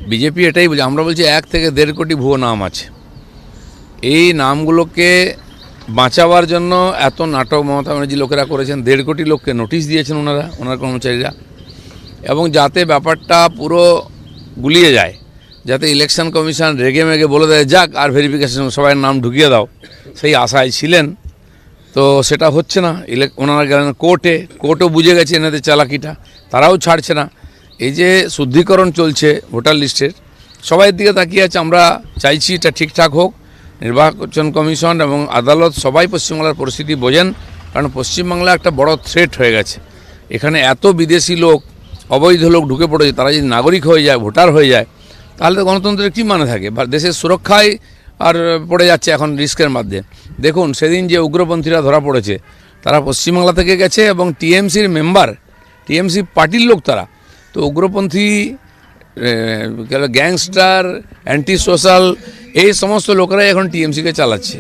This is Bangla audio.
বিজেপি এটাই বলছে, আমরা বলছি 1 থেকে 1.5 কোটি ভুয়ো নাম আছে। এই নামগুলোকে বাঁচাবার জন্য এত নাটক মমতা ব্যানার্জি লোকেরা করেছেন। 1.5 কোটি লোককে নোটিশ দিয়েছেন ওনার কর্মচারীরা, এবং যাতে ব্যাপারটা পুরো গুলিয়ে যায়, যাতে ইলেকশন কমিশন রেগে মেগে বলে দেয় যাক আর ভেরিফিকেশন সবাই নাম ঢুকিয়ে দাও, সেই আশায় ছিলেন। তো সেটা হচ্ছে না। ওনারা গেলেন কোর্টও বুঝে গেছে এনাদের চালাকিটা, তারাও ছাড়ছে না। এই যে শুদ্ধিকরণ চলছে ভোটার লিস্টের, সবাইয়ের দিকে তাকিয়ে আছে। আমরা চাইছি এটা ঠিকঠাক হোক। নির্বাচন কমিশন এবং আদালত সবাই পশ্চিমবাংলার পরিস্থিতি বোঝেন, কারণ পশ্চিমবাংলা একটা বড় থ্রেট হয়ে গেছে। এখানে এত বিদেশি লোক, অবৈধ লোক ঢুকে পড়েছে, তারা যদি নাগরিক হয়ে যায়, ভোটার হয়ে যায়, তাহলে তো গণতন্ত্রের কী মানে থাকে? দেশের সুরক্ষায় আর পড়ে যাচ্ছে এখন রিস্কের মধ্যে। দেখুন সেদিন যে উগ্রপন্থীরা ধরা পড়েছে, তারা পশ্চিমবাংলা থেকে গেছে এবং টিএমসির মেম্বার, টিএমসি পার্টির লোক তারা। তো উগ্রপন্থী, গ্যাংস্টার, অ্যান্টি সোশ্যাল, এই সমস্ত লোকেরাই এখন টিএমসিকে চালাচ্ছে।